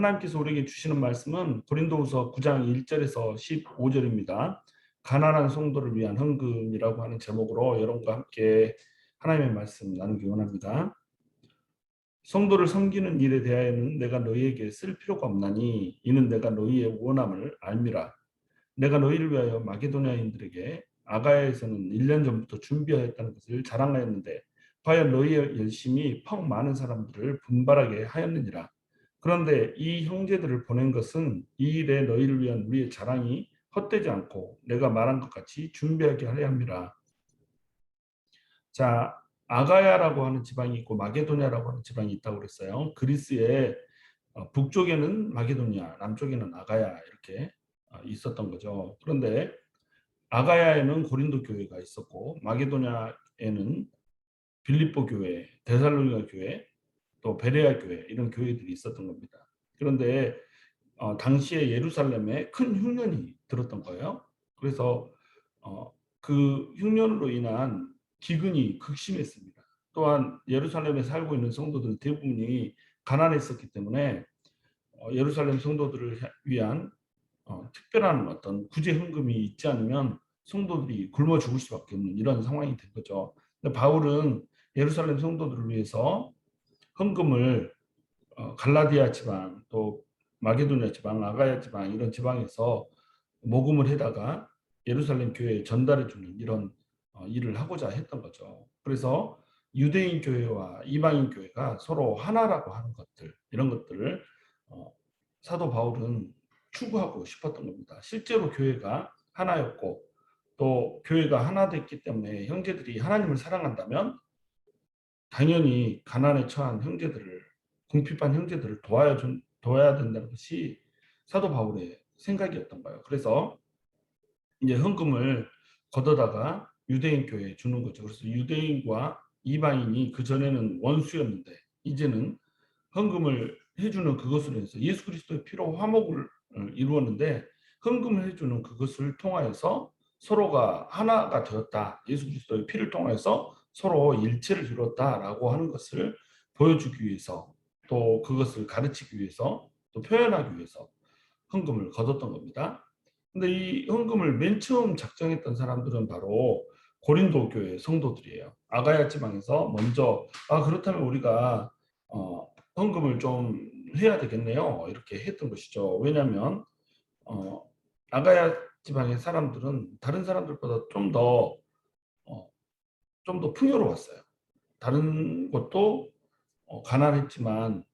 하나님께서 우리에게 주시는 말씀은 고린도후서 9장 1절에서 15절입니다. 가난한 성도를 위한 헌금이라고 하는 제목으로 여러분과 함께 하나님의 말씀 나누기 원합니다. 성도를 섬기는 일에 대하여는 내가 너희에게 쓸 필요가 없나니 이는 내가 너희의 원함을 알미라. 내가 너희를 위하여 마게도냐인들에게 아가야에서는 1년 전부터 준비하였다는 것을 자랑하였는데 과연 너희의 열심이 퍽 많은 사람들을 분발하게 하였느니라. 그런데 이 형제들을 보낸 것은 이 일에 너희를 위한 우리의 자랑이 헛되지 않고 내가 말한 것 같이 준비하게 하려 함이라. 자, 아가야라고 하는 지방이 있고 마게도냐라고 하는 지방이 있다고 그랬어요. 그리스의 북쪽에는 마게도냐, 남쪽에는 아가야 이렇게 있었던 거죠. 그런데 아가야에는 고린도 교회가 있었고 마게도냐에는 빌립보 교회, 데살로니가 교회, 또 베레아 교회 이런 교회들이 있었던 겁니다. 그런데 당시에 예루살렘에 큰 흉년이 들었던 거예요. 그래서 그 흉년으로 인한 기근이 극심했습니다. 또한 예루살렘에 살고 있는 성도들 대부분이 가난했었기 때문에 예루살렘 성도들을 위한 특별한 어떤 구제 헌금이 있지 않으면 성도들이 굶어 죽을 수밖에 없는 이런 상황이 된 거죠. 근데 바울은 예루살렘 성도들을 위해서 헌금을 갈라디아 지방 또 마게도냐 지방, 아가야 지방 이런 지방에서 모금을 해다가 예루살렘 교회에 전달해 주는 이런 일을 하고자 했던 거죠. 그래서 유대인 교회와 이방인 교회가 서로 하나라고 하는 것들 이런 것들을 어, 사도 바울은 추구하고 싶었던 겁니다. 실제로 교회가 하나였고 또 교회가 하나 됐기 때문에 형제들이 하나님을 사랑한다면 당연히 가난에 처한 형제들을 궁핍한 형제들을 도와야 된다는 것이 사도 바울의 생각이었던 거예요. 그래서 이제 헌금을 걷어다가 유대인 교회에 주는 거죠. 그래서 유대인과 이방인이 그 전에는 원수였는데 이제는 헌금을 해주는 그것으로 해서 예수 그리스도의 피로 화목을 이루었는데 헌금을 해주는 그것을 통하여서 서로가 하나가 되었다. 예수 그리스도의 피를 통하여서 서로 일체를 이루었다라고 하는 것을 보여주기 위해서 또 그것을 가르치기 위해서 또 표현하기 위해서 헌금을 거뒀던 겁니다. 근데 이 헌금을 맨 처음 작정했던 사람들은 바로 고린도 교회 성도들이에요. 아가야 지방에서 먼저 그렇다면 우리가 헌금을 좀 해야 되겠네요. 이렇게 했던 것이죠. 왜냐하면 어, 아가야 지방의 사람들은 다른 사람들보다 좀 더 풍요로웠어요. 다른 곳도 가난했지만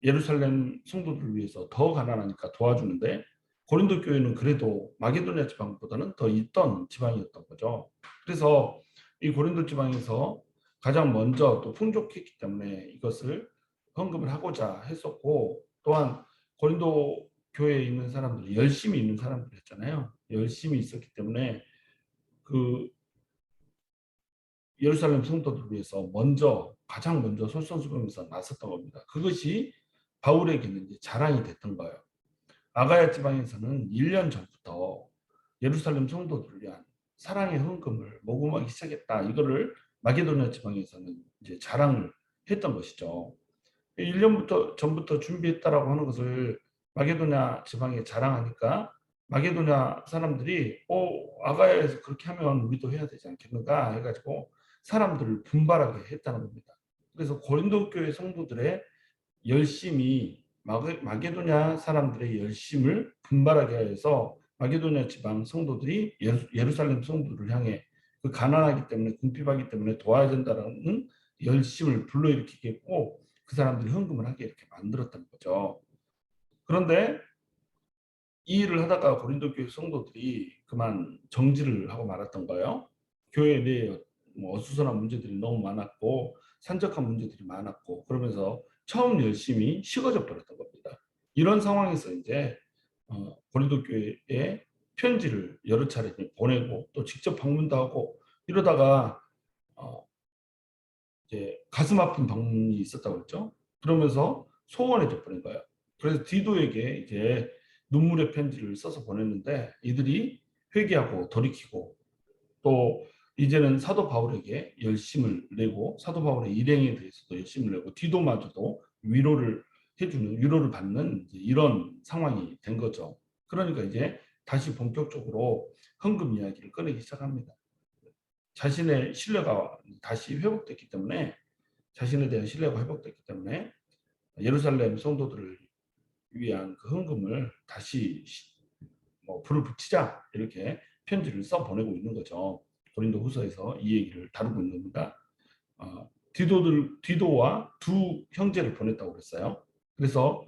예루살렘 성도들을 위해서 더 가난하니까 도와주는데 고린도 교회는 그래도 마게도냐 지방보다는 더 있던 지방이었던 거죠. 그래서 이 고린도 지방에서 가장 먼저 또 풍족했기 때문에 이것을 헌금을 하고자 했었고 또한 고린도 교회에 있는 사람들이 열심히 있는 사람들이었잖아요. 열심히 있었기 때문에 그 예루살렘 성도들을 위해서 가장 먼저 솔선수범해서 나섰던 겁니다. 그것이 바울에게는 이제 자랑이 됐던 거예요. 아가야 지방에서는 1년 전부터 예루살렘 성도들을 위한 사랑의 헌금을 모금하기 시작했다. 이거를 마게도냐 지방에서는 이제 자랑을 했던 것이죠. 1년부터 전부터 준비했다라고 하는 것을 마게도냐 지방에 자랑하니까 마게도냐 사람들이 아가야에서 그렇게 하면 우리도 해야 되지 않겠는가 해가지고 사람들을 분발하게 했다는 겁니다. 그래서 고린도 교회 성도들의 열심이 마게도냐 사람들의 열심을 분발하게 하여서 마게도냐 지방 성도들이 예루살렘 성도를 향해 그 가난하기 때문에 궁핍하기 때문에 도와야 된다는 열심을 불러일으키게 했고 그 사람들이 헌금을 하게 이렇게 만들었던 거죠. 그런데 이 일을 하다가 고린도 교회 성도들이 그만 정지를 하고 말았던 거예요. 교회 내에 뭐 어수선한 문제들이 너무 많았고 산적한 문제들이 많았고 그러면서 처음 열심히 식어져 버렸던 겁니다. 이런 상황에서 이제 고린도 교회에 편지를 여러 차례 보내고 또 직접 방문도 하고 이러다가 어, 이제 가슴 아픈 방문이 있었다고 그랬죠. 그러면서 소원해져 버린 거예요. 그래서 디도에게 이제 눈물의 편지를 써서 보냈는데 이들이 회개하고 돌이키고 또 이제는 사도 바울에게 열심을 내고 사도 바울의 일행에 대해서도 열심을 내고 디도마저도 위로를 해주는 위로를 받는 이런 상황이 된 거죠. 그러니까 이제 다시 본격적으로 헌금 이야기를 꺼내기 시작합니다. 자신의 신뢰가 다시 회복됐기 때문에 자신에 대한 신뢰가 회복됐기 때문에 예루살렘 성도들을 위한 그 헌금을 다시 불을 붙이자 이렇게 편지를 써 보내고 있는 거죠. 고린도후서에서 이 얘기를 다루고 있는 겁니다. 디도와 두 형제를 보냈다고 그랬어요. 그래서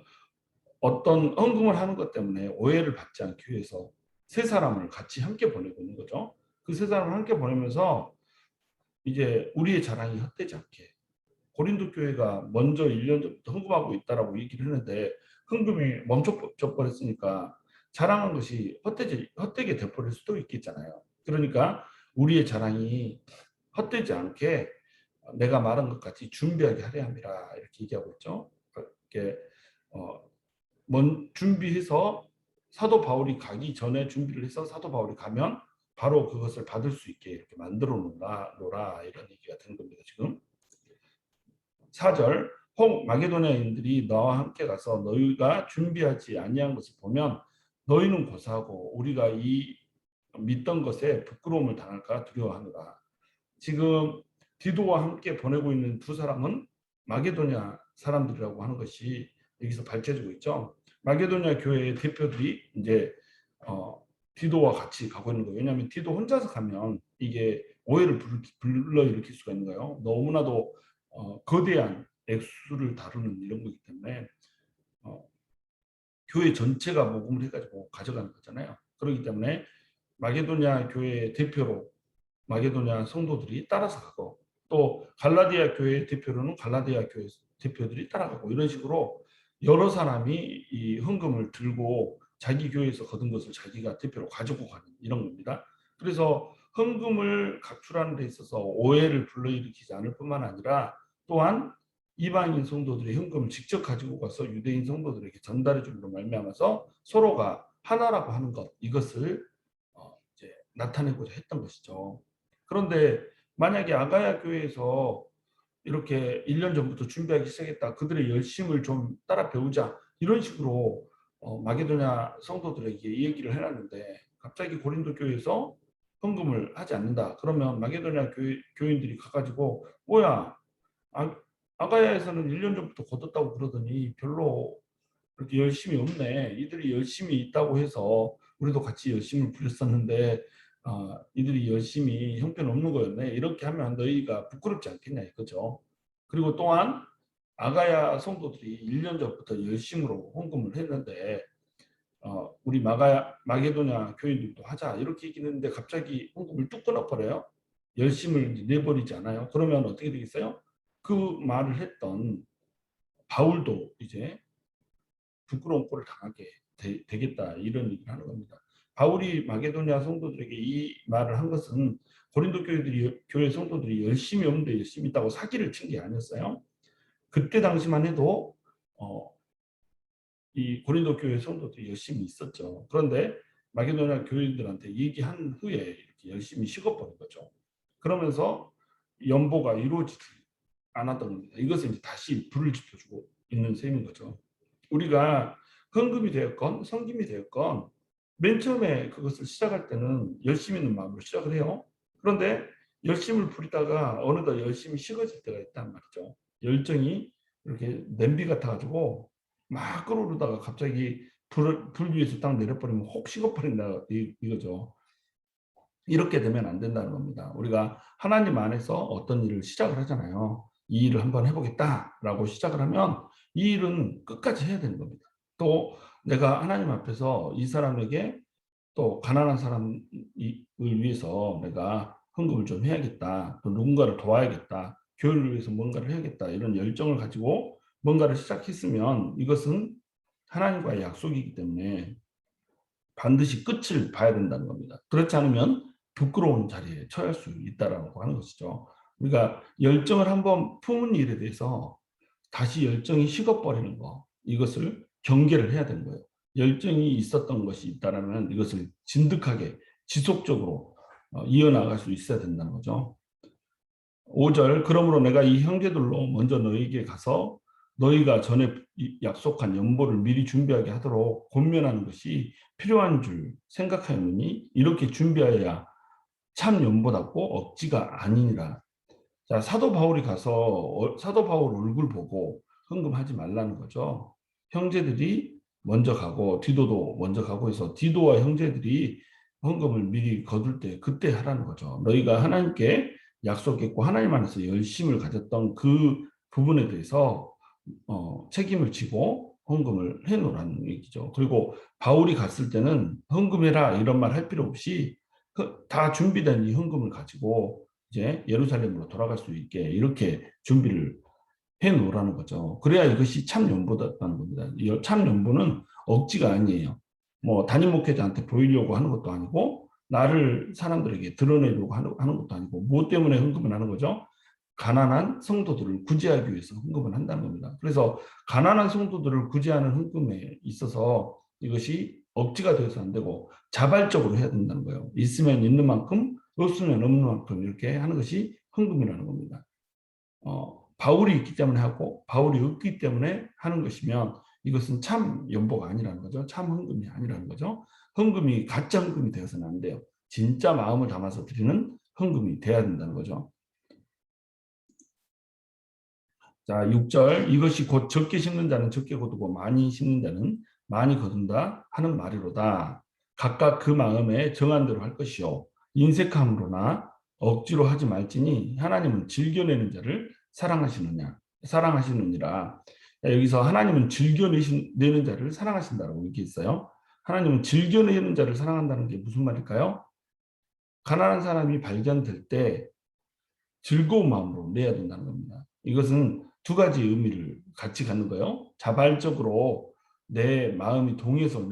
어떤 헌금을 하는 것 때문에 오해를 받지 않기 위해서 세 사람을 같이 함께 보내고 있는 거죠. 그 세 사람을 함께 보내면서 이제 우리의 자랑이 헛되지 않게 고린도 교회가 먼저 1년 전부터 헌금하고 있다라고 얘기를 했는데 헌금이 멈춰 버렸으니까 자랑한 것이 헛되게 돼버릴 수도 있겠잖아요. 그러니까 우리의 자랑이 헛되지 않게 내가 말한 것 같이 준비하게 하려 함이라 이렇게 얘기하고 있죠. 이렇게 준비해서 사도 바울이 가기 전에 준비를 해서 사도 바울이 가면 바로 그것을 받을 수 있게 이렇게 만들어 놓으라 이런 얘기가 되는 겁니다. 지금 4절 혹 마게도냐인들이 너와 함께 가서 너희가 준비하지 아니한 것을 보면 너희는 고사하고 우리가 이 믿던 것에 부끄러움을 당할까 두려워하노라. 지금 디도와 함께 보내고 있는 두 사람은 마게도냐 사람들이라고 하는 것이 여기서 밝혀지고 있죠. 마게도냐 교회의 대표들이 이제 디도와 같이 가고 있는 거예요. 왜냐하면 디도 혼자서 가면 이게 오해를 불러일으킬 수가 있는 거예요. 너무나도 거대한 액수를 다루는 이런 거기 때문에 교회 전체가 모금을 해가지고 가져가는 거잖아요. 그렇기 때문에 마게도냐 교회의 대표로 마게도냐 성도들이 따라서 가고 또 갈라디아 교회 대표로는 갈라디아 교회 대표들이 따라가고 이런 식으로 여러 사람이 이 헌금을 들고 자기 교회에서 거둔 것을 자기가 대표로 가지고 가는 이런 겁니다. 그래서 헌금을 각출하는 데 있어서 오해를 불러일으키지 않을 뿐만 아니라 또한 이방인 성도들이 헌금을 직접 가지고 가서 유대인 성도들에게 전달해 줌으로 말미암아서 서로가 하나라고 하는 것 이것을 이제 나타내고자 했던 것이죠. 그런데 만약에 아가야 교회에서 이렇게 1년 전부터 준비하기 시작했다. 그들의 열심을 좀 따라 배우자. 이런 식으로 마게도냐 성도들에게 이 얘기를 해놨는데 갑자기 고린도 교회에서 헌금을 하지 않는다. 그러면 마게도냐 교인들이 가가지고 뭐야 아가야에서는 1년 전부터 거뒀다고 그러더니 별로 그렇게 열심이 없네. 이들이 열심히 있다고 해서 우리도 같이 열심을 부렸었는데 이들이 열심히 형편없는 거였네. 이렇게 하면 너희가 부끄럽지 않겠냐 이거죠. 그리고 또한 아가야 성도들이 1년 전부터 열심으로 헌금을 했는데 우리 마게도냐 교인들도 하자 이렇게 얘기를 했는데 갑자기 헌금을 뚝 끊어버려요. 열심을 내버리지 않아요. 그러면 어떻게 되겠어요? 그 말을 했던 바울도 이제 부끄러운 꼴을 당하게 되겠다 이런 얘기를 하는 겁니다. 바울이 마게도냐 성도들에게 이 말을 한 것은 고린도 교회 성도들이 열심히 없는데 열심히 있다고 사기를 친 게 아니었어요. 그때 당시만 해도 이 고린도 교회 성도들이 열심히 있었죠. 그런데 마게도냐 교인들한테 얘기한 후에 이렇게 열심히 식어버린 거죠. 그러면서 연보가 이루어지지 않았던 겁니다. 이것을 이제 다시 불을 지펴주고 있는 셈인 거죠. 우리가 헌금이 되었건 성김이 되었건 맨 처음에 그것을 시작할 때는 열심히 있는 마음으로 시작을 해요. 그런데 열심을 부리다가 어느덧 열심히 식어질 때가 있단 말이죠. 열정이 이렇게 냄비 같아가지고 막 끓어오르다가 갑자기 불 위에서 딱 내려버리면 혹 식어버린다 이거죠. 이렇게 되면 안 된다는 겁니다. 우리가 하나님 안에서 어떤 일을 시작을 하잖아요. 이 일을 한번 해보겠다라고 시작을 하면 이 일은 끝까지 해야 되는 겁니다. 또 내가 하나님 앞에서 이 사람에게 또 가난한 사람을 위해서 내가 헌금을 좀 해야겠다. 또 누군가를 도와야겠다. 교회를 위해서 뭔가를 해야겠다. 이런 열정을 가지고 뭔가를 시작했으면 이것은 하나님과의 약속이기 때문에 반드시 끝을 봐야 된다는 겁니다. 그렇지 않으면 부끄러운 자리에 처할 수 있다라고 하는 것이죠. 우리가 열정을 한번 품은 일에 대해서 다시 열정이 식어버리는 거 이것을 경계를 해야 되는 거예요. 열정이 있었던 것이 있다라면 이것을 진득하게 지속적으로 이어나갈 수 있어야 된다는 거죠. 5절 그러므로 내가 이 형제들로 먼저 너에게 가서 너희가 전에 약속한 연보를 미리 준비하게 하도록 권면하는 것이 필요한 줄 생각하였느니 이렇게 준비하여야 참 연보답고 억지가 아니니라. 자, 사도 바울이 가서 사도 바울 얼굴 보고 헌금하지 말라는 거죠. 형제들이 먼저 가고 디도도 먼저 가고 해서 디도와 형제들이 헌금을 미리 거둘 때 그때 하라는 거죠. 너희가 하나님께 약속했고 하나님 안에서 열심을 가졌던 그 부분에 대해서 책임을 지고 헌금을 해놓으라는 얘기죠. 그리고 바울이 갔을 때는 헌금해라 이런 말 할 필요 없이 다 준비된 이 헌금을 가지고 이제 예루살렘으로 돌아갈 수 있게 이렇게 준비를 해 놓으라는 거죠. 그래야 이것이 참 연보다는 겁니다. 이 참 연보는 억지가 아니에요. 뭐 담임 목회자한테 보이려고 하는 것도 아니고 나를 사람들에게 드러내려고 하는 것도 아니고 무엇 때문에 헌금을 하는 거죠? 가난한 성도들을 구제하기 위해서 헌금을 한다는 겁니다. 그래서 가난한 성도들을 구제하는 헌금에 있어서 이것이 억지가 되어서 안 되고 자발적으로 해야 된다는 거예요. 있으면 있는 만큼 없으면 없는 만큼 이렇게 하는 것이 헌금이라는 겁니다. 바울이 있기 때문에 하고 바울이 없기 때문에 하는 것이면 이것은 참 연보가 아니라는 거죠. 참 헌금이 아니라는 거죠. 헌금이 가짜 헌금이 되어서는 안 돼요. 진짜 마음을 담아서 드리는 헌금이 돼야 된다는 거죠. 자, 6절 이것이 곧 적게 심는 자는 적게 거두고 많이 심는 자는 많이 거둔다 하는 말이로다. 각각 그 마음에 정한 대로 할 것이요 인색함으로나 억지로 하지 말지니 하나님은 즐겨내는 자를 사랑하시느니라. 여기서 하나님은 즐겨내는 자를 사랑하신다라고 이렇게 있어요. 하나님은 즐겨내는 자를 사랑한다는 게 무슨 말일까요? 가난한 사람이 발견될 때 즐거운 마음으로 내야 된다는 겁니다. 이것은 두 가지 의미를 같이 갖는 거예요. 자발적으로 내 마음이 동해서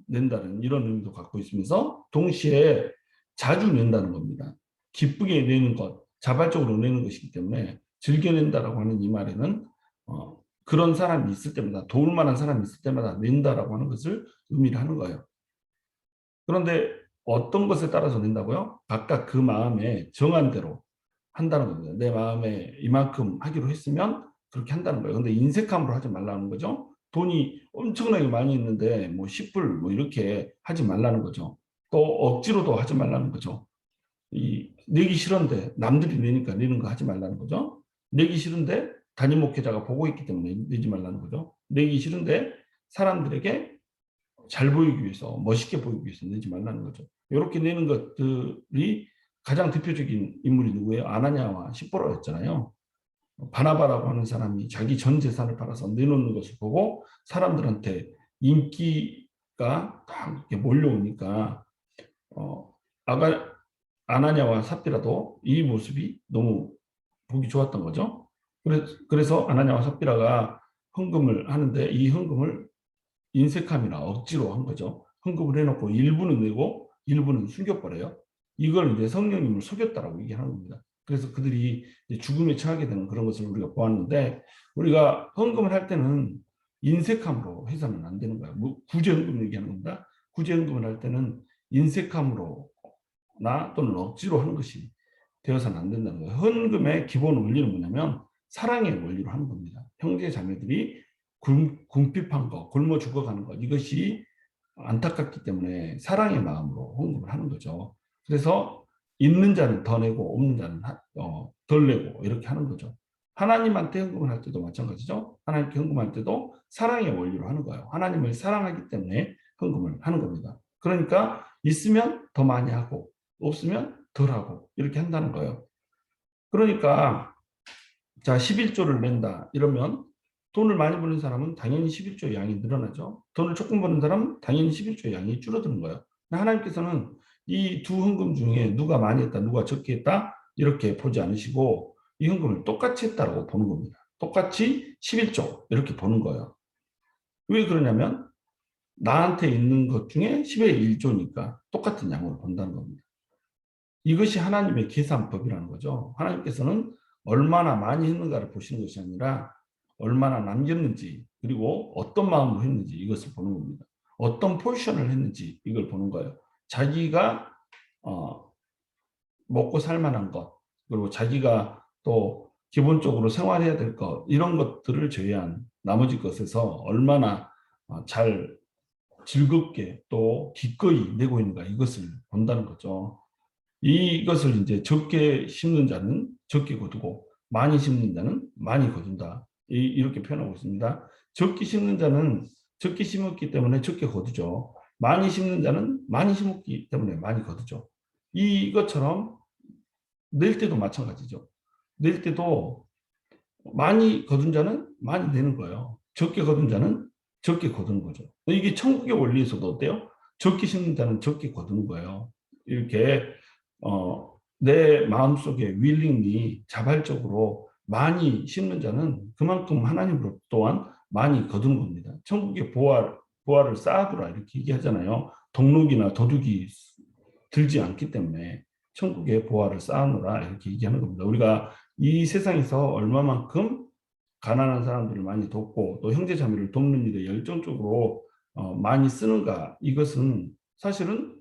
낸다는 이런 의미도 갖고 있으면서 동시에 자주 낸다는 겁니다. 기쁘게 내는 것, 자발적으로 내는 것이기 때문에 즐겨낸다라고 하는 이 말에는 그런 사람이 있을 때마다 도울 만한 사람이 있을 때마다 낸다라고 하는 것을 의미를 하는 거예요. 그런데 어떤 것에 따라서 낸다고요? 각각 그 마음에 정한 대로 한다는 겁니다. 내 마음에 이만큼 하기로 했으면 그렇게 한다는 거예요. 근데 인색함으로 하지 말라는 거죠. 돈이 엄청나게 많이 있는데 뭐 10불 뭐 이렇게 하지 말라는 거죠. 또 억지로도 하지 말라는 거죠. 내기 싫은데 남들이 내니까 내는 거 하지 말라는 거죠. 내기 싫은데 담임 목회자가 보고 있기 때문에 내지 말라는 거죠. 내기 싫은데 사람들에게 잘 보이기 위해서 멋있게 보이기 위해서 내지 말라는 거죠. 이렇게 내는 것들이 가장 대표적인 인물이 누구예요? 아나니아와 십보라였잖아요. 바나바라고 하는 사람이 자기 전 재산을 팔아서 내놓는 것을 보고 사람들한테 인기가 다 이렇게 몰려오니까 아가 아나니아와 삽비라도 이 모습이 너무 보기 좋았던 거죠. 그래서 아나니아와 삽비라가 헌금을 하는데 이 헌금을 인색함이나 억지로 한 거죠. 헌금을 해놓고 일부는 내고 일부는 숨겨버려요. 이걸 이제 성령님을 속였다라고 얘기하는 겁니다. 그래서 그들이 죽음에 처하게 되는 그런 것을 우리가 보았는데 우리가 헌금을 할 때는 인색함으로 해서는 안 되는 거예요. 뭐 구제헌금 얘기하는 겁니다. 구제헌금을 할 때는 인색함으로나 또는 억지로 하는 것이 되어서는 안 된다는 거예요. 헌금의 기본 원리는 뭐냐면 사랑의 원리로 하는 겁니다. 형제 자매들이 궁핍한 거, 굶어 죽어가는 것 이것이 안타깝기 때문에 사랑의 마음으로 헌금을 하는 거죠. 그래서 있는 자는 더 내고 없는 자는 덜 내고 이렇게 하는 거죠. 하나님한테 헌금을 할 때도 마찬가지죠. 하나님께 헌금할 때도 사랑의 원리로 하는 거예요. 하나님을 사랑하기 때문에 헌금을 하는 겁니다. 그러니까 있으면 더 많이 하고 없으면 덜 하고 이렇게 한다는 거예요. 그러니까 자 11조를 낸다 이러면 돈을 많이 버는 사람은 당연히 11조 양이 늘어나죠. 돈을 조금 버는 사람은 당연히 11조 양이 줄어드는 거예요. 하나님께서는 이 두 헌금 중에 누가 많이 했다, 누가 적게 했다 이렇게 보지 않으시고 이 헌금을 똑같이 했다라고 보는 겁니다. 똑같이 11조 이렇게 보는 거예요. 왜 그러냐면 나한테 있는 것 중에 10의 1조니까 똑같은 양으로 본다는 겁니다. 이것이 하나님의 계산법이라는 거죠. 하나님께서는 얼마나 많이 했는가를 보시는 것이 아니라 얼마나 남겼는지 그리고 어떤 마음으로 했는지 이것을 보는 겁니다. 어떤 포지션을 했는지 이걸 보는 거예요. 자기가 먹고 살 만한 것 그리고 자기가 또 기본적으로 생활해야 될 것, 이런 것들을 제외한 나머지 것에서 얼마나 잘 즐겁게 또 기꺼이 내고 있는가, 이것을 본다는 거죠. 이것을 이제 적게 심는 자는 적게 거두고 많이 심는 자는 많이 거둔다. 이렇게 표현하고 있습니다. 적게 심는 자는 적게 심었기 때문에 적게 거두죠. 많이 심는 자는 많이 심었기 때문에 많이 거두죠. 이것처럼 낼 때도 마찬가지죠. 낼 때도 많이 거둔 자는 많이 내는 거예요. 적게 거둔 자는 적게 거두는 거죠. 이게 천국의 원리에서도 어때요? 적게 심는 자는 적게 거두는 거예요. 이렇게 내 마음속에 willingly 자발적으로 많이 심는 자는 그만큼 하나님으로 또한 많이 거두는 겁니다. 천국의 보화를 쌓아두라 이렇게 얘기하잖아요. 동룩이나 도둑이 들지 않기 때문에 천국의 보화를 쌓아놓으라 이렇게 얘기하는 겁니다. 우리가 이 세상에서 얼마만큼 가난한 사람들을 많이 돕고 또 형제자매를 돕는 일에 열정적으로 많이 쓰는가, 이것은 사실은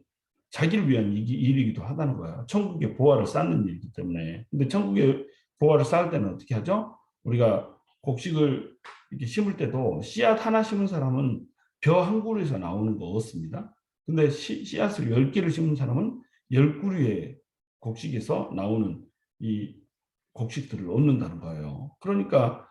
자기를 위한 일이기도 하다는 거야. 천국의 보화를 쌓는 일이기 때문에. 근데 천국의 보화를 쌓을 때는 어떻게 하죠? 우리가 곡식을 이렇게 심을 때도 씨앗 하나 심은 사람은 벼 한 그루에서 나오는 거 얻습니다. 근데 씨앗을 10개를 심은 사람은 10그루의 곡식에서 나오는 이 곡식들을 얻는다는 거예요. 그러니까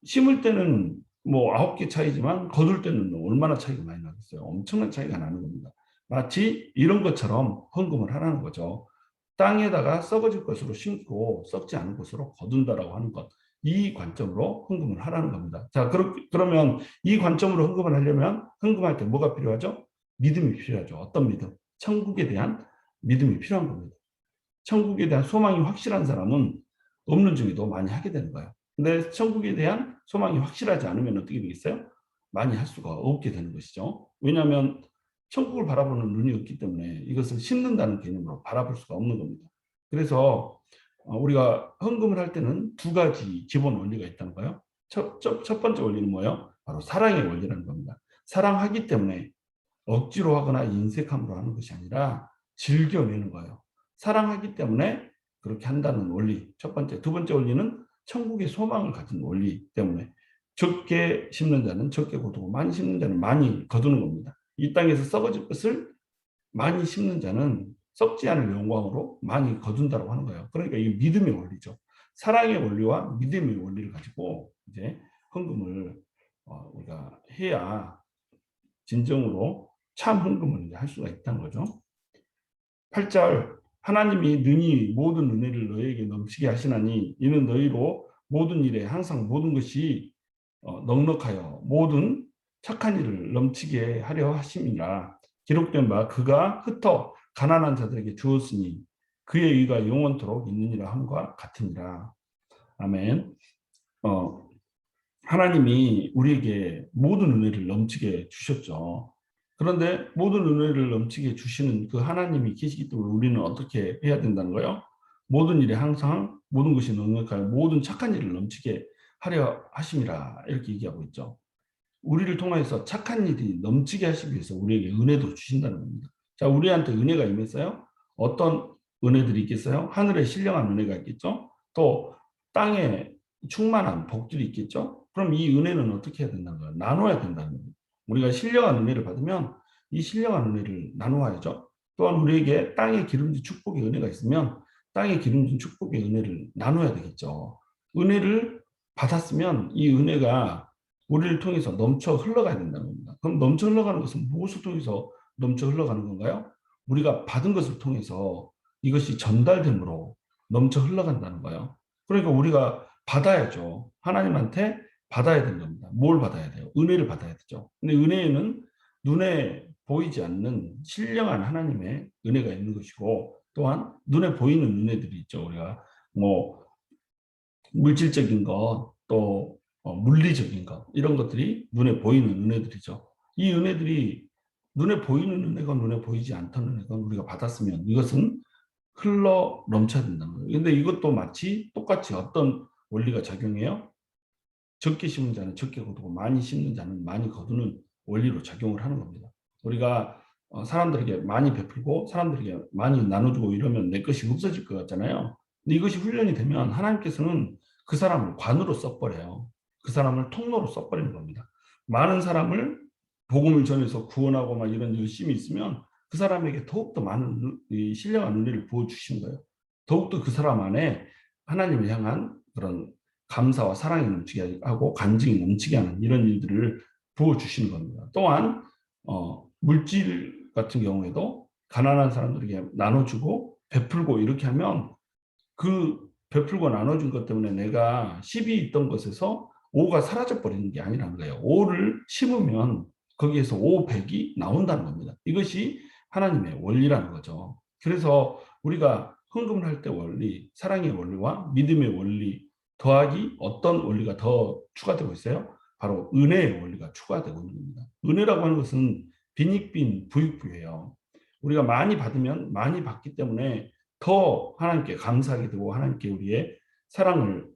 심을 때는 뭐 9개 차이지만 거둘 때는 얼마나 차이가 많이 나겠어요. 엄청난 차이가 나는 겁니다. 마치 이런 것처럼 헌금을 하라는 거죠. 땅에다가 썩어질 것으로 심고 썩지 않은 것으로 거둔다라고 하는 것. 이 관점으로 헌금을 하라는 겁니다. 자, 그러면 이 관점으로 헌금을 하려면 헌금할 때 뭐가 필요하죠? 믿음이 필요하죠. 어떤 믿음? 천국에 대한 믿음이 필요한 겁니다. 천국에 대한 소망이 확실한 사람은 없는 중에도 많이 하게 되는 거예요. 근데 천국에 대한 소망이 확실하지 않으면 어떻게 되겠어요? 많이 할 수가 없게 되는 것이죠. 왜냐하면 천국을 바라보는 눈이 없기 때문에 이것을 심는다는 개념으로 바라볼 수가 없는 겁니다. 그래서 우리가 헌금을 할 때는 두 가지 기본 원리가 있다는 거예요. 첫 번째 원리는 뭐예요? 바로 사랑의 원리라는 겁니다. 사랑하기 때문에 억지로 하거나 인색함으로 하는 것이 아니라 즐겨내는 거예요. 사랑하기 때문에 그렇게 한다는 원리. 첫 번째. 두 번째 원리는 천국의 소망을 가진 원리 때문에 적게 심는 자는 적게 거두고 많이 심는 자는 많이 거두는 겁니다. 이 땅에서 썩어질 것을 많이 심는 자는 썩지 않을 영광으로 많이 거둔다고 하는 거예요. 그러니까 이게 믿음의 원리죠. 사랑의 원리와 믿음의 원리를 가지고 이제 헌금을 우리가 해야 진정으로 참 헌금을 할 수가 있다는 거죠. 8절 하나님이 능히 모든 은혜를 너희에게 넘치게 하시나니 이는 너희로 모든 일에 항상 모든 것이 넉넉하여 모든 착한 일을 넘치게 하려 하심이라. 기록된 바 그가 흩어 가난한 자들에게 주었으니 그의 의가 영원토록 있느니라 함과 같으니라. 아멘. 하나님이 우리에게 모든 은혜를 넘치게 주셨죠. 그런데 모든 은혜를 넘치게 주시는 그 하나님이 계시기 때문에 우리는 어떻게 해야 된다는 거예요? 모든 일에 항상 모든 것이 넉넉하여 모든 착한 일을 넘치게 하려 하심이라 이렇게 얘기하고 있죠. 우리를 통해서 착한 일이 넘치게 하시기 위해서 우리에게 은혜도 주신다는 겁니다. 자, 우리한테 은혜가 임했어요? 어떤 은혜들이 있겠어요? 하늘에 신령한 은혜가 있겠죠? 또 땅에 충만한 복들이 있겠죠? 그럼 이 은혜는 어떻게 해야 된다는 거예요? 나눠야 된다는 거예요. 우리가 신령한 은혜를 받으면 이 신령한 은혜를 나누어야죠. 또한 우리에게 땅에 기름진 축복의 은혜가 있으면 땅에 기름진 축복의 은혜를 나눠야 되겠죠. 은혜를 받았으면 이 은혜가 우리를 통해서 넘쳐 흘러가야 된다는 겁니다. 그럼 넘쳐 흘러가는 것은 무엇을 통해서 넘쳐 흘러가는 건가요? 우리가 받은 것을 통해서 이것이 전달됨으로 넘쳐 흘러간다는 거예요. 그러니까 우리가 받아야죠. 하나님한테 받아야 되는 겁니다. 뭘 받아야 돼요? 은혜를 받아야 되죠. 근데 은혜에는 눈에 보이지 않는 신령한 하나님의 은혜가 있는 것이고 또한 눈에 보이는 은혜들이 있죠. 우리가 뭐 물질적인 것, 또 물리적인 것, 이런 것들이 눈에 보이는 은혜들이죠. 이 은혜들이 눈에 보이는 은혜가 눈에 보이지 않던 은혜가 우리가 받았으면 이것은 흘러 넘쳐야 된다는 거예요. 근데 이것도 마치 똑같이 어떤 원리가 작용해요? 적게 심은 자는 적게 거두고 많이 심는 자는 많이 거두는 원리로 작용을 하는 겁니다. 우리가 사람들에게 많이 베풀고 사람들에게 많이 나눠주고 이러면 내 것이 없어질 것 같잖아요. 근데 이것이 훈련이 되면 하나님께서는 그 사람을 관으로 써버려요. 그 사람을 통로로 써버리는 겁니다. 많은 사람을 복음을 전해서 구원하고 막 이런 열심이 있으면 그 사람에게 더욱더 많은 이 신령한 은혜를 부어주신 거예요. 더욱더 그 사람 안에 하나님을 향한 그런 감사와 사랑이 넘치게 하고 간증이 넘치게 하는 이런 일들을 부어주시는 겁니다. 또한 물질 같은 경우에도 가난한 사람들에게 나눠주고 베풀고 이렇게 하면 그 베풀고 나눠준 것 때문에 내가 10이 있던 것에서 5가 사라져 버리는 게 아니라는 거예요. 5를 심으면 거기에서 5, 100이 나온다는 겁니다. 이것이 하나님의 원리라는 거죠. 그래서 우리가 헌금을 할 때 원리, 사랑의 원리와 믿음의 원리 더하기 어떤 원리가 더 추가되고 있어요? 바로 은혜의 원리가 추가되고 있는 겁니다. 은혜라고 하는 것은 빈익빈 부익부예요. 우리가 많이 받으면 많이 받기 때문에 더 하나님께 감사하게 되고 하나님께 우리의 사랑을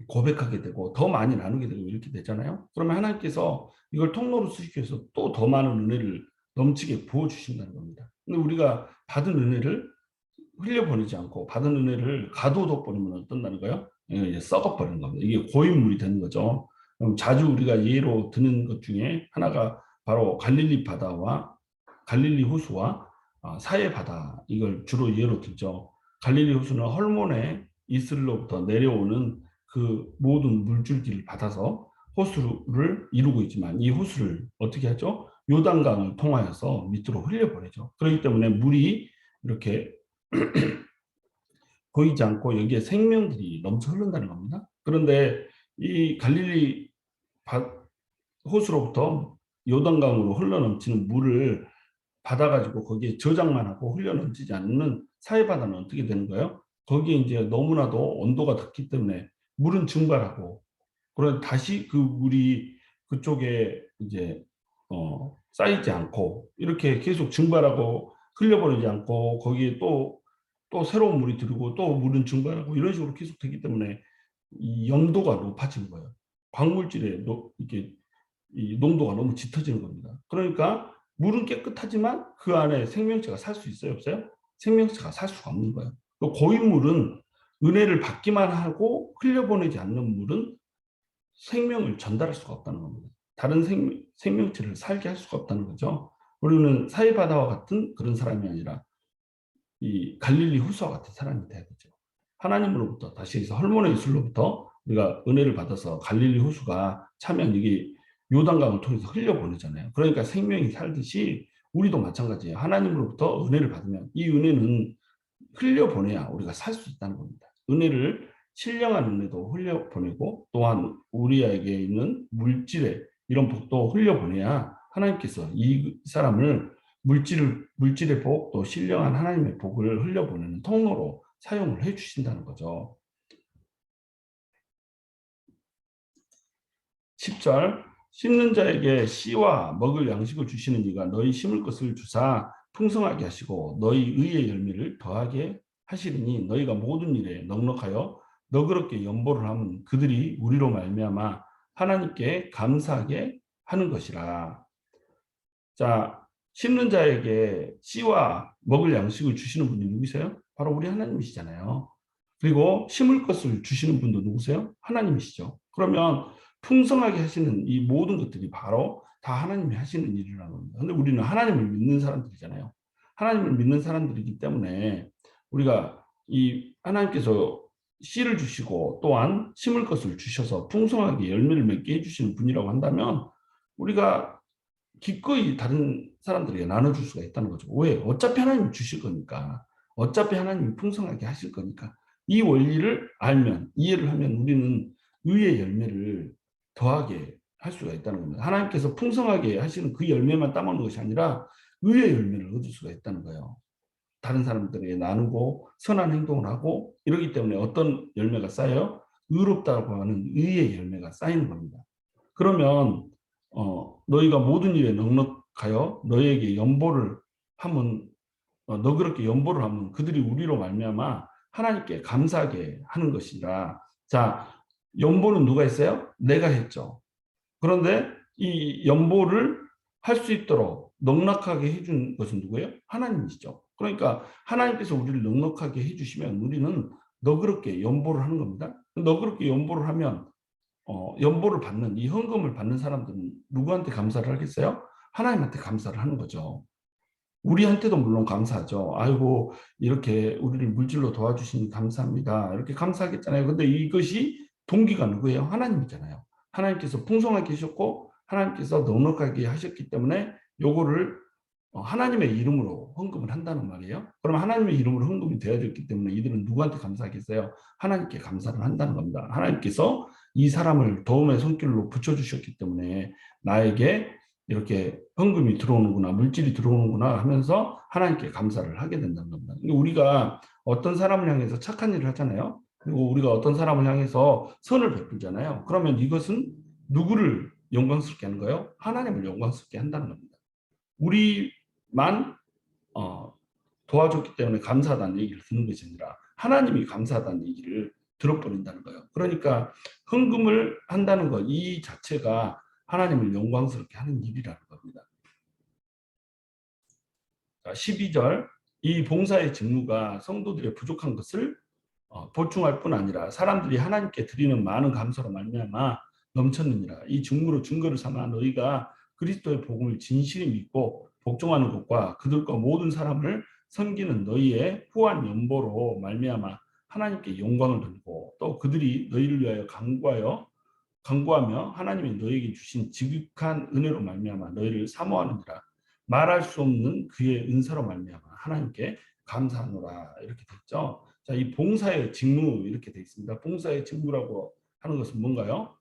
고백하게 되고 더 많이 나누게 되고 이렇게 되잖아요. 그러면 하나님께서 이걸 통로로 쓰시기 위해서 또 더 많은 은혜를 넘치게 부어주신다는 겁니다. 근데 우리가 받은 은혜를 흘려보내지 않고 받은 은혜를 가둬둬버리면 어떤다는 거예요? 썩어버리는 겁니다. 이게 고인물이 되는 거죠. 그럼 자주 우리가 예로 드는 것 중에 하나가 바로 갈릴리 바다와 갈릴리 호수와 사해 바다 이걸 주로 예로 들죠. 갈릴리 호수는 헐몬의 이슬로부터 내려오는 그 모든 물줄기를 받아서 호수를 이루고 있지만 이 호수를 어떻게 하죠? 요단강을 통하여서 밑으로 흘려보내죠. 그렇기 때문에 물이 이렇게 보이지 않고 여기에 생명들이 넘쳐 흐른다는 겁니다. 그런데 이 갈릴리 호수로부터 요단강으로 흘러넘치는 물을 받아가지고 거기에 저장만 하고 흘러넘치지 않는 사해바다는 어떻게 되는 거예요? 거기에 이제 너무나도 온도가 닿기 때문에 물은 증발하고 그런 다시 그 물이 그쪽에 이제 쌓이지 않고 이렇게 계속 증발하고 흘려버리지 않고 거기에 또 새로운 물이 들고 또 물은 증발하고 이런 식으로 계속 되기 때문에 이 염도가 높아지는 거예요. 광물질의 이게 이 농도가 너무 짙어지는 겁니다. 그러니까 물은 깨끗하지만 그 안에 생명체가 살 수 있어요, 없어요? 생명체가 살 수가 없는 거예요. 또 고인물은 은혜를 받기만 하고 흘려보내지 않는 물은 생명을 전달할 수가 없다는 겁니다. 다른 생명체를 살게 할 수가 없다는 거죠. 우리는 사해바다와 같은 그런 사람이 아니라 이 갈릴리 호수와 같은 사람이 돼야 되죠. 하나님으로부터 다시 해서 헐몬의 이슬로부터 우리가 은혜를 받아서 갈릴리 호수가 차면 이게 요단강을 통해서 흘려보내잖아요. 그러니까 생명이 살듯이 우리도 마찬가지예요. 하나님으로부터 은혜를 받으면 이 은혜는 흘려보내야 우리가 살 수 있다는 겁니다. 은혜를 신령한 은혜도 흘려보내고 또한 우리에게 있는 물질의 이런 복도 흘려보내야 하나님께서 이 사람을 물질의 복, 또 신령한 하나님의 복을 흘려보내는 통로로 사용을 해주신다는 거죠. 10절 심는 자에게 씨와 먹을 양식을 주시는 이가 너희 심을 것을 주사 풍성하게 하시고 너희 의의 열매를 더하게 하시리니 너희가 모든 일에 넉넉하여 너그럽게 연보를 하면 그들이 우리로 말미암아 하나님께 감사하게 하는 것이라. 자, 심는 자에게 씨와 먹을 양식을 주시는 분이 누구세요? 바로 우리 하나님이시잖아요. 그리고 심을 것을 주시는 분도 누구세요? 하나님이시죠. 그러면 풍성하게 하시는 이 모든 것들이 바로 다 하나님이 하시는 일이라는 겁니다. 근데 우리는 하나님을 믿는 사람들이잖아요. 하나님을 믿는 사람들이기 때문에 우리가 이 하나님께서 씨를 주시고 또한 심을 것을 주셔서 풍성하게 열매를 맺게 해주시는 분이라고 한다면 우리가 기꺼이 다른 사람들에게 나눠줄 수가 있다는 거죠. 왜? 어차피 하나님이 주실 거니까. 어차피 하나님이 풍성하게 하실 거니까. 이 원리를 알면, 이해를 하면 우리는 의의 열매를 더하게 할 수가 있다는 겁니다. 하나님께서 풍성하게 하시는 그 열매만 따먹는 것이 아니라 의의 열매를 얻을 수가 있다는 거예요. 다른 사람들에게 나누고 선한 행동을 하고 이러기 때문에 어떤 열매가 쌓여요? 의롭다고 하는 의의 열매가 쌓이는 겁니다. 그러면 너희가 모든 일에 넉넉하여 너희에게 연보를 하면 너그럽게 연보를 하면 그들이 우리로 말미암아 하나님께 감사하게 하는 것이라. 자, 연보는 누가 했어요? 내가 했죠. 그런데 이 연보를 할 수 있도록 넉넉하게 해준 것은 누구예요? 하나님이시죠. 그러니까 하나님께서 우리를 넉넉하게 해주시면 우리는 너그럽게 연보를 하는 겁니다. 너그럽게 연보를 하면 연보를 받는 이 헌금을 받는 사람들은 누구한테 감사를 하겠어요? 하나님한테 감사를 하는 거죠. 우리한테도 물론 감사하죠. 아이고 이렇게 우리를 물질로 도와주시니 감사합니다. 이렇게 감사하겠잖아요. 근데 이것이 동기가 누구예요? 하나님이잖아요. 하나님께서 풍성하게 하셨고 하나님께서 넉넉하게 하셨기 때문에 요거를 하나님의 이름으로 헌금을 한다는 말이에요. 그럼 하나님의 이름으로 헌금이 되어졌기 때문에 이들은 누구한테 감사하겠어요? 하나님께 감사를 한다는 겁니다. 하나님께서 이 사람을 도움의 손길로 붙여주셨기 때문에 나에게 이렇게 헌금이 들어오는구나, 물질이 들어오는구나 하면서 하나님께 감사를 하게 된다는 겁니다. 우리가 어떤 사람을 향해서 착한 일을 하잖아요. 그리고 우리가 어떤 사람을 향해서 선을 베풀잖아요. 그러면 이것은 누구를 영광스럽게 하는 거예요? 하나님을 영광스럽게 한다는 겁니다. 우리만 도와줬기 때문에 감사하다는 얘기를 듣는 것이 아니라 하나님이 감사하다는 얘기를 들어버린다는 거예요. 그러니까 헌금을 한다는 것 이 자체가 하나님을 영광스럽게 하는 일이라는 겁니다. 12절 이 봉사의 직무가 성도들의 부족한 것을 보충할 뿐 아니라 사람들이 하나님께 드리는 많은 감사로 말미암아 넘쳤느니라. 이 직무로 증거를 삼아 너희가 그리스도의 복음을 진실히 믿고 복종하는 것과 그들과 모든 사람을 섬기는 너희의 후한 연보로 말미암아 하나님께 영광을 돌리고 또 그들이 너희를 위하여 간구하며 하나님이 너희에게 주신 지극한 은혜로 말미암아 너희를 사모하느니라. 말할 수 없는 그의 은사로 말미암아 하나님께 감사하노라. 이렇게 됐죠. 자, 이 봉사의 직무 이렇게 돼 있습니다. 봉사의 직무라고 하는 것은 뭔가요?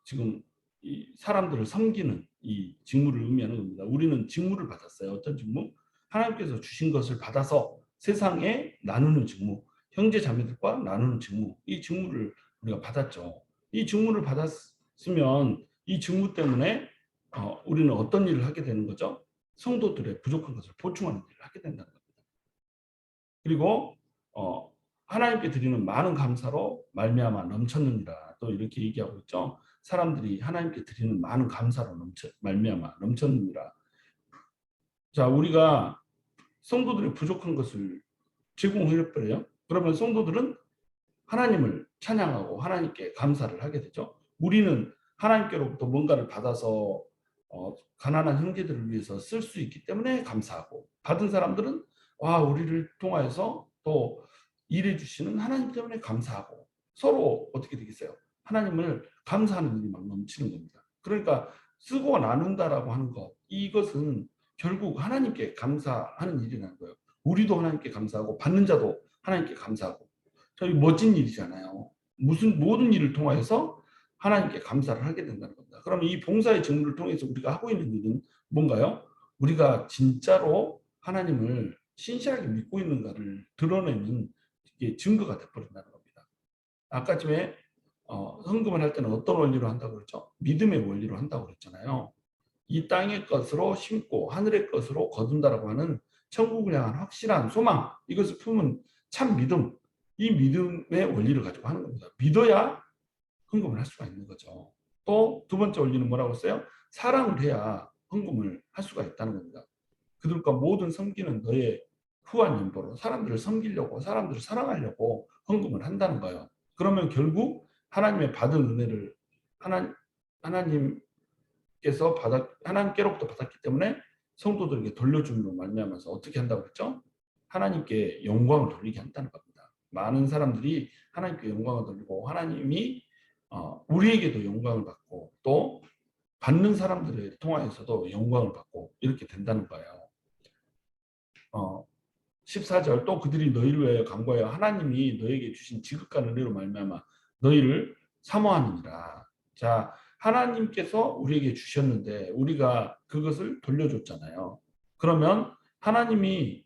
지금 이 사람들을 섬기는 이 직무를 의미하는 겁니다. 우리는 직무를 받았어요. 어떤 직무? 하나님께서 주신 것을 받아서 세상에 나누는 직무, 형제 자매들과 나누는 직무, 이 직무를 우리가 받았죠. 이 직무를 받았으면 이 직무 때문에 우리는 어떤 일을 하게 되는 거죠? 성도들의 부족한 것을 보충하는 일을 하게 된다는 겁니다. 그리고 하나님께 드리는 많은 감사로 말미암아 넘쳤느니라. 또 이렇게 얘기하고 있죠. 사람들이 하나님께 드리는 많은 감사로 말미암아 넘쳤느니라. 자, 우리가 성도들의 부족한 것을 제공해버려요. 그러면 성도들은 하나님을 찬양하고 하나님께 감사를 하게 되죠. 우리는 하나님께로부터 뭔가를 받아서 가난한 형제들을 위해서 쓸 수 있기 때문에 감사하고 받은 사람들은 우리를 통하여서 또 일해 주시는 하나님 때문에 감사하고 서로 어떻게 되겠어요? 하나님을 감사하는 일이 막 넘치는 겁니다. 그러니까 쓰고 나눈다라고 하는 것 이것은 결국 하나님께 감사하는 일이라는 거예요. 우리도 하나님께 감사하고 받는 자도 하나님께 감사하고 저희 멋진 일이잖아요. 모든 일을 통하여서 하나님께 감사를 하게 된다는 겁니다. 그러면 이 봉사의 직무를 통해서 우리가 하고 있는 일은 뭔가요? 우리가 진짜로 하나님을 신실하게 믿고 있는가를 드러내는 이게 증거가 되어버린다는 겁니다. 아까쯤에 헌금을 할 때는 어떤 원리로 한다고 그랬죠? 믿음의 원리로 한다고 그랬잖아요. 이 땅의 것으로 심고 하늘의 것으로 거둔다라고 하는 천국을 향한 확실한 소망 이것을 품은 참 믿음 이 믿음의 원리를 가지고 하는 겁니다. 믿어야 헌금을 할 수가 있는 거죠. 또 두 번째 원리는 뭐라고 했어요? 사랑을 해야 헌금을 할 수가 있다는 겁니다. 그들과 모든 섬기는 너의 후한 연보로 사람들을 섬기려고 사람들을 사랑하려고 헌금을 한다는 거예요. 그러면 결국 하나님의 받은 은혜를 하나님께서 하나님께로부터 받았기 때문에 성도들에게 돌려줌으로 말미암아서 어떻게 한다고 그랬죠? 하나님께 영광을 돌리게 한다는 겁니다. 많은 사람들이 하나님께 영광을 돌리고 하나님이 우리에게도 영광을 받고 또 받는 사람들을 통하여서도 영광을 받고 이렇게 된다는 거예요. 14절 또 그들이 너희를 위하여 간구하여 하나님이 너에게 주신 지극한 은혜로 말미암아 너희를 사모하느니라. 자, 하나님께서 우리에게 주셨는데 우리가 그것을 돌려줬잖아요. 그러면 하나님이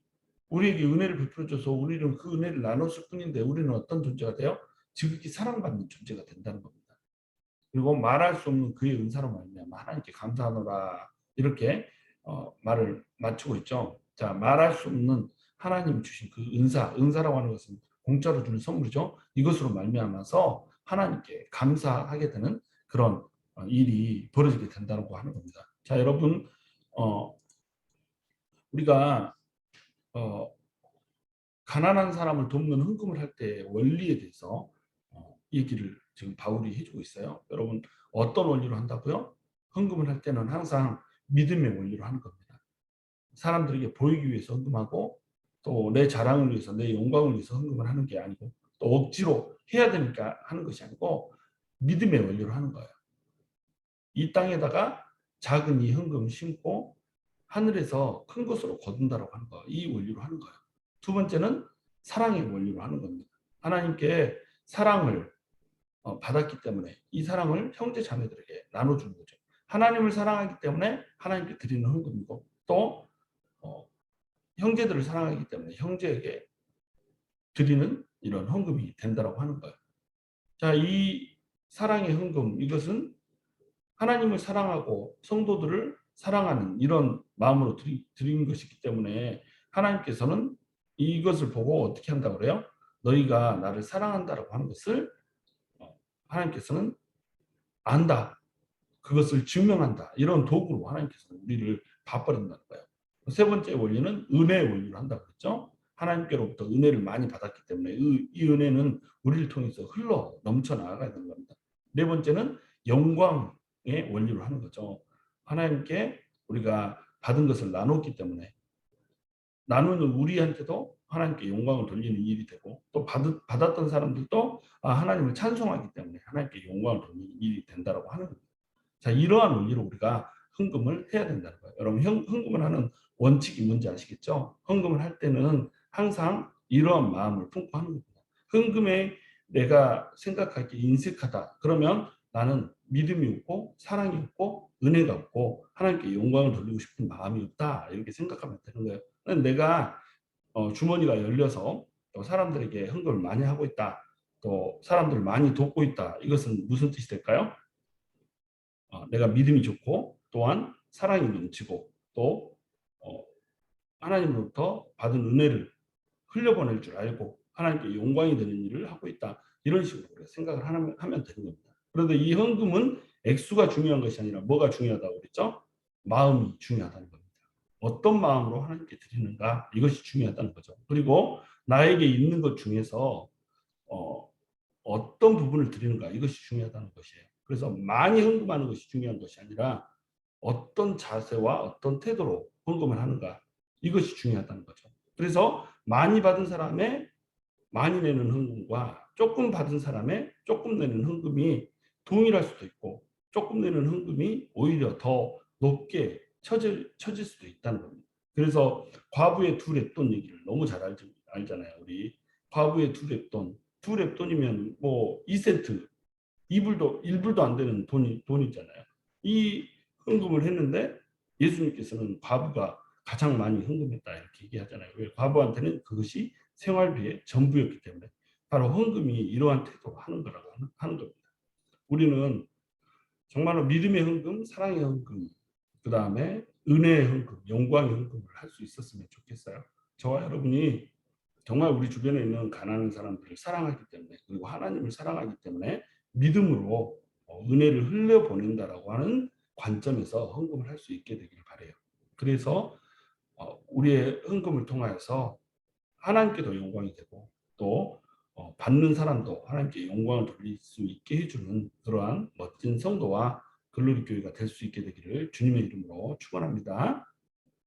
우리에게 은혜를 베풀어줘서 우리는 그 은혜를 나눴을 뿐인데 우리는 어떤 존재가 돼요? 지극히 사랑받는 존재가 된다는 겁니다. 그리고 말할 수 없는 그의 은사로 말미암아 하나님께 감사하노라 이렇게 말을 마치고 있죠. 자, 말할 수 없는 하나님 주신 그 은사라고 하는 것은 공짜로 주는 선물이죠. 이것으로 말미암아서 하나님께 감사하게 되는 그런 일이 벌어지게 된다고 하는 겁니다. 자, 여러분 우리가 가난한 사람을 돕는 헌금을 할 때 원리에 대해서 얘기를 지금 바울이 해주고 있어요. 여러분 어떤 원리로 한다고요? 헌금을 할 때는 항상 믿음의 원리로 하는 겁니다. 사람들에게 보이기 위해서 헌금하고 또 내 자랑을 위해서 내 영광을 위해서 헌금을 하는 게 아니고 또 억지로 해야 되니까 하는 것이 아니고 믿음의 원리로 하는 거예요. 이 땅에다가 작은 이 헌금을 심고 하늘에서 큰 것으로 거둔다라고 하는 거예요. 이 원리로 하는 거예요. 두 번째는 사랑의 원리로 하는 겁니다. 하나님께 사랑을 받았기 때문에 이 사랑을 형제 자매들에게 나눠주는 거죠. 하나님을 사랑하기 때문에 하나님께 드리는 헌금이고 또 형제들을 사랑하기 때문에 형제에게 드리는 이런 헌금이 된다라고 하는 거예요. 자, 이 사랑의 헌금 이것은 하나님을 사랑하고 성도들을 사랑하는 이런 마음으로 드린 것이기 때문에 하나님께서는 이것을 보고 어떻게 한다고 그래요? 너희가 나를 사랑한다라고 하는 것을 하나님께서는 안다. 그것을 증명한다. 이런 도구로 하나님께서는 우리를 봐버린다는 거예요. 세 번째 원리는 은혜의 원리로 한다고 했죠. 하나님께로부터 은혜를 많이 받았기 때문에 이 은혜는 우리를 통해서 흘러 넘쳐 나아가야 되는 겁니다. 네 번째는 영광의 원리로 하는 거죠. 하나님께 우리가 받은 것을 나눴기 때문에 나누는 우리한테도 하나님께 영광을 돌리는 일이 되고 또 받았던 사람들도 하나님을 찬송하기 때문에 하나님께 영광을 돌리는 일이 된다라고 하는 겁니다. 자, 이러한 원리로 우리가 헌금을 해야 된다는 거예요. 여러분 헌금을 하는 원칙이 뭔지 아시겠죠? 헌금을 할 때는 항상 이러한 마음을 품고 하는 겁니다. 헌금에 내가 생각하기에 인색하다. 그러면 나는 믿음이 없고 사랑이 없고 은혜가 없고 하나님께 영광을 돌리고 싶은 마음이 없다. 이렇게 생각하면 되는 거예요. 내가 주머니가 열려서 또 사람들에게 헌금을 많이 하고 있다. 또 사람들을 많이 돕고 있다. 이것은 무슨 뜻이 될까요? 내가 믿음이 좋고 또한 사랑이 넘치고 또 하나님으로부터 받은 은혜를 흘려보낼 줄 알고 하나님께 영광이 되는 일을 하고 있다. 이런 식으로 우리가 생각을 하면 되는 겁니다. 그런데 이 헌금은 액수가 중요한 것이 아니라 뭐가 중요하다고 그랬죠? 마음이 중요하다는 겁니다. 어떤 마음으로 하나님께 드리는가 이것이 중요하다는 거죠. 그리고 나에게 있는 것 중에서 어떤 부분을 드리는가 이것이 중요하다는 것이에요. 그래서 많이 헌금하는 것이 중요한 것이 아니라 어떤 자세와 어떤 태도로 헌금을 하는가 이것이 중요하다는 거죠. 그래서 많이 받은 사람의 많이 내는 헌금과 조금 받은 사람의 조금 내는 헌금이 동일할 수도 있고 조금 내는 헌금이 오히려 더 높게 처질 수도 있다는 겁니다. 그래서 과부의 두 렙돈 얘기를 너무 잘 알잖아요. 우리 과부의 두 렙돈이면 뭐 2센트 1불도 안 되는 돈이잖아요. 이 헌금을 했는데 예수님께서는 과부가 가장 많이 헌금했다 이렇게 얘기하잖아요. 왜? 과부한테는 그것이 생활비의 전부였기 때문에 바로 헌금이 이러한 태도로 하는 거라고 하는 겁니다. 우리는 정말로 믿음의 헌금, 사랑의 헌금, 그 다음에 은혜의 헌금, 영광의 헌금을 할 수 있었으면 좋겠어요. 저와 여러분이 정말 우리 주변에 있는 가난한 사람들을 사랑하기 때문에 그리고 하나님을 사랑하기 때문에 믿음으로 은혜를 흘려보낸다라고 하는 관점에서 헌금을 할 수 있게 되기를 바라요. 그래서 우리의 헌금을 통하여서 하나님께도 영광이 되고 또 받는 사람도 하나님께 영광을 돌릴 수 있게 해주는 그러한 멋진 성도와 글로리 교회가 될 수 있게 되기를 주님의 이름으로 축원합니다.